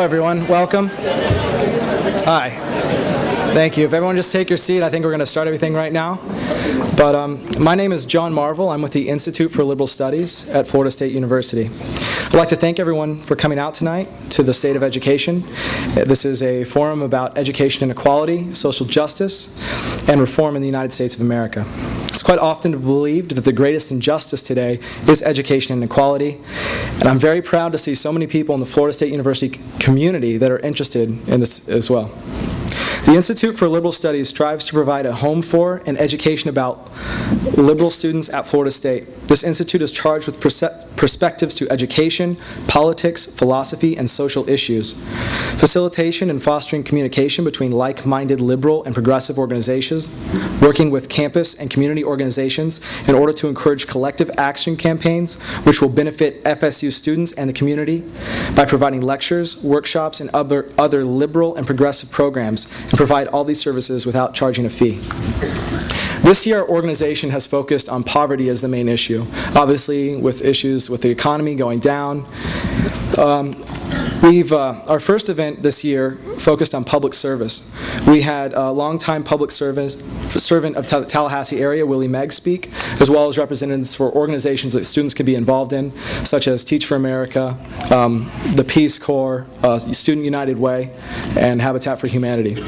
Hello, everyone. Welcome. Hi. Thank you. If everyone just take your seat, I think we're going to start everything right now. But my name is John Marvel. I'm with the Institute for Liberal Studies at Florida State University. I'd like to thank everyone for coming out tonight to the State of Education. This is a forum about education inequality, social justice, and reform in the United States of America. It's quite often believed that the greatest injustice today is education inequality, and I'm very proud to see so many people in the Florida State University community that are interested in this as well. The Institute for Liberal Studies strives to provide a home for and education about liberal students at Florida State. This institute is charged with perspectives to education, politics, philosophy, and social issues. Facilitation and fostering communication between like-minded liberal and progressive organizations, working with campus and community organizations in order to encourage collective action campaigns which will benefit FSU students and the community by providing lectures, workshops, and other liberal and progressive programs, and provide all these services without charging a fee. This year, our organization has focused on poverty as the main issue, obviously with issues with the economy going down. Our first event this year focused on public service. We had a longtime public servant of the Tallahassee area, William Ayers, speak, as well as representatives for organizations that students can be involved in, such as Teach for America, the Peace Corps, Student United Way, and Habitat for Humanity.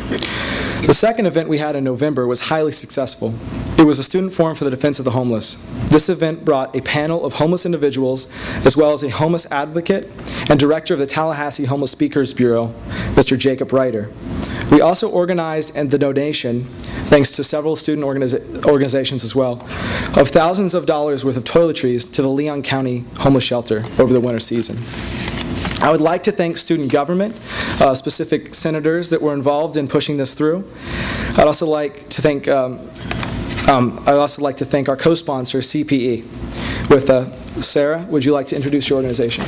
The second event we had in November was highly successful. It was a student forum for the defense of the homeless. This event brought a panel of homeless individuals, as well as a homeless advocate and director of the Tallahassee Homeless Speakers Bureau, Mr. Jacob Ryder. We also organized the donation, thanks to several student organizations as well, of thousands of dollars worth of toiletries to the Leon County Homeless Shelter over the winter season. I would like to thank student government, specific senators that were involved in pushing this through. I'd also like to thank our co-sponsor, CPE. With Sarah, would you like to introduce your organization?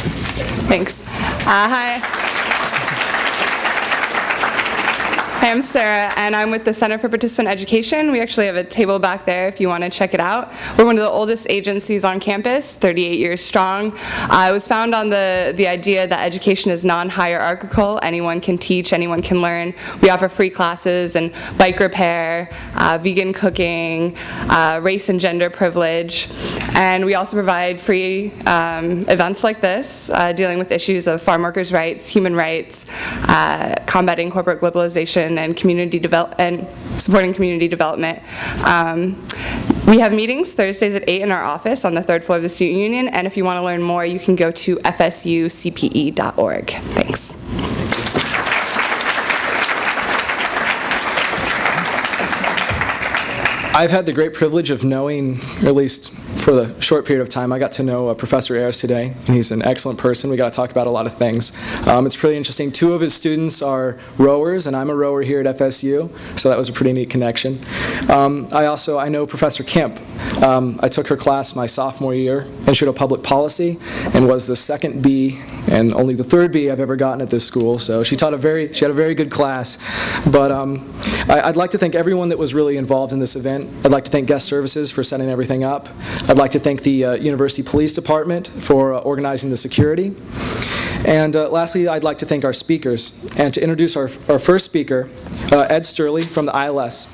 Thanks. Hi. Hi, I'm Sarah, and I'm with the Center for Participant Education. We actually have a table back there if you want to check it out. We're one of the oldest agencies on campus, 38 years strong. It was founded on the idea that education is non-hierarchical. Anyone can teach, anyone can learn. We offer free classes in bike repair, vegan cooking, race and gender privilege, and we also provide free events like this, dealing with issues of farm workers' rights, human rights, combating corporate globalization, and supporting community development. We have meetings Thursdays at 8 in our office on the 3rd floor of the Student Union, and if you want to learn more, you can go to fsucpe.org. Thanks. I've had the great privilege of knowing, or at least for the short period of time, I got to know Professor Ayers today, and he's an excellent person. We got to talk about a lot of things. It's pretty interesting. 2 of his students are rowers, and I'm a rower here at FSU, so that was a pretty neat connection. I know Professor Kemp. I took her class my sophomore year, Intro to Public Policy, and was the second B and only the 3rd B I've ever gotten at this school. So she had a very good class. But I'd like to thank everyone that was really involved in this event. I'd like to thank Guest Services for setting everything up. I'd like to thank the University Police Department for organizing the security. And lastly, I'd like to thank our speakers. And to introduce our first speaker, Ed Sturley from the ILS.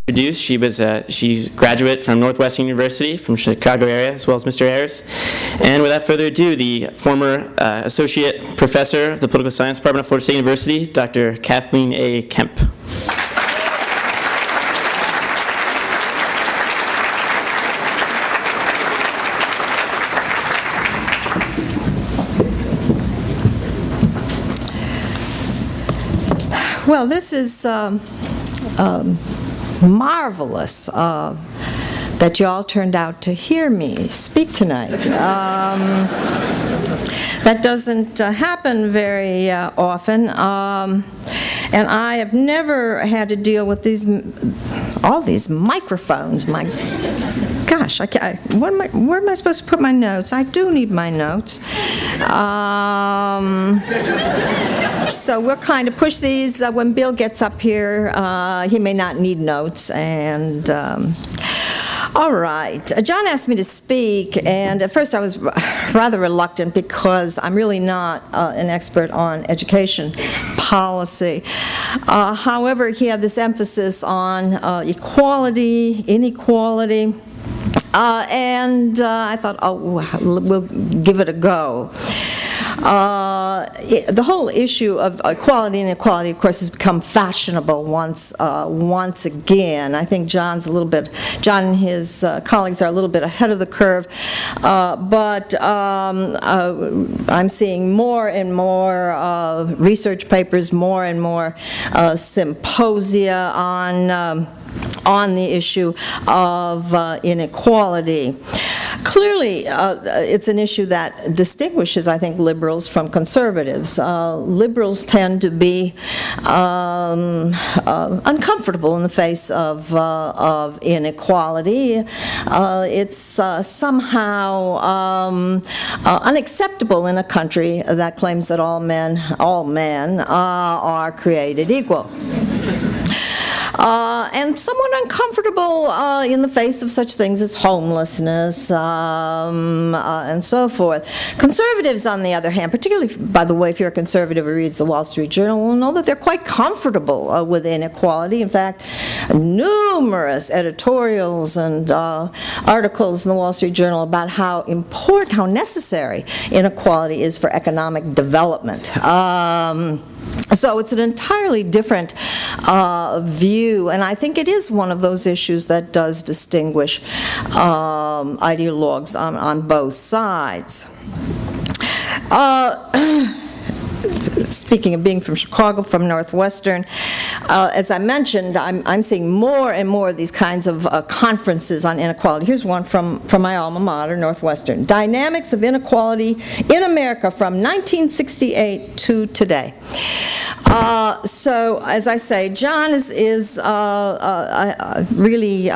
She's a graduate from Northwestern University from Chicago area, as well as Mr. Ayers. And without further ado, the former Associate Professor of the Political Science Department of Florida State University, Dr. Kathleen A. Kemp. Well, this is marvelous that you all turned out to hear me speak tonight. That doesn't happen very often, and I have never had to deal with all these microphones. My gosh, where am I supposed to put my notes? I do need my notes. So we'll kind of push these. When Bill gets up here, he may not need notes. And All right. John asked me to speak, and at first I was rather reluctant because I'm really not an expert on education policy. However, he had this emphasis on equality, inequality, and I thought, oh, we'll give it a go. The whole issue of equality and inequality, of course, has become fashionable once again. I think John and his colleagues are a little bit ahead of the curve, but I'm seeing more and more research papers, more and more symposia on the issue of inequality. Clearly, it's an issue that distinguishes, I think, liberals from conservatives. Liberals tend to be uncomfortable in the face of inequality. It's somehow unacceptable in a country that claims that all men are created equal. And somewhat uncomfortable in the face of such things as homelessness and so forth. Conservatives, on the other hand, particularly, by the way, if you're a conservative who reads the Wall Street Journal, will know that they're quite comfortable with inequality. In fact, numerous editorials and articles in the Wall Street Journal about how important, how necessary inequality is for economic development. So it's an entirely different view, and I think it is one of those issues that does distinguish ideologues on both sides. Speaking of being from Chicago, from Northwestern, as I mentioned, I'm seeing more and more of these kinds of conferences on inequality. Here's one from my alma mater, Northwestern. Dynamics of Inequality in America from 1968 to today. So, as I say, John is really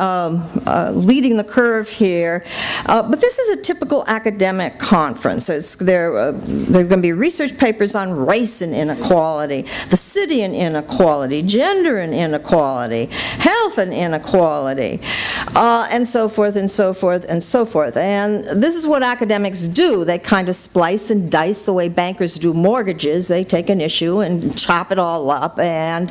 leading the curve here. But this is a typical academic conference. There are going to be research papers on race and inequality, the city and inequality, gender and inequality, health and inequality, and so forth and so forth and so forth. And this is what academics do. They kind of splice and dice the way bankers do mortgages. They take an issue and chop it all up, and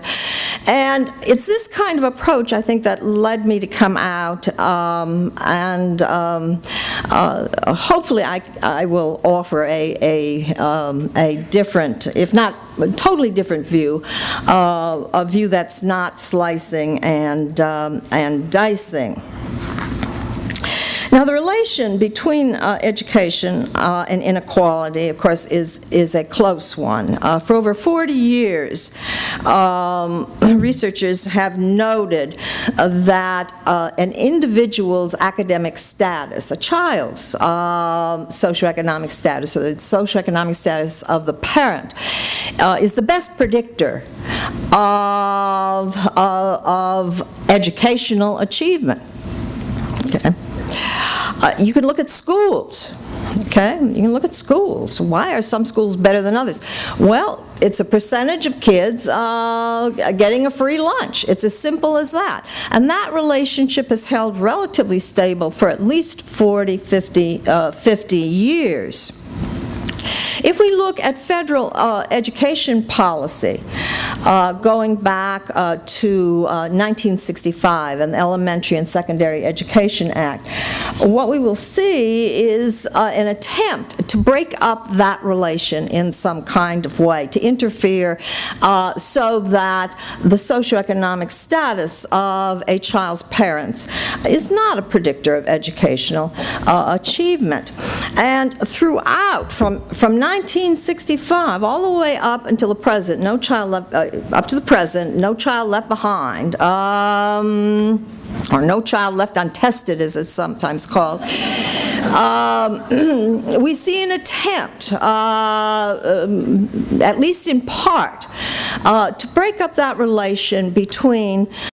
it's this kind of approach, I think, that led me to come out, and hopefully I will offer a different, if not a totally different view, a view that's not slicing and dicing. Now, the relation between education and inequality, of course, is a close one. For over 40 years, researchers have noted that an individual's academic status, a child's socioeconomic status, or the socioeconomic status of the parent, is the best predictor of educational achievement. Okay. You can look at schools, okay? You can look at schools. Why are some schools better than others? Well, it's a percentage of kids getting a free lunch. It's as simple as that. And that relationship has held relatively stable for at least 50 years. If we look at federal education policy, going back to 1965 and the Elementary and Secondary Education Act, what we will see is an attempt to break up that relation in some kind of way, to interfere so that the socioeconomic status of a child's parents is not a predictor of educational achievement. And throughout, from 1965 all the way up until the present, no child left behind, or no child left untested, as it's sometimes called. We see an attempt, at least in part, to break up that relation between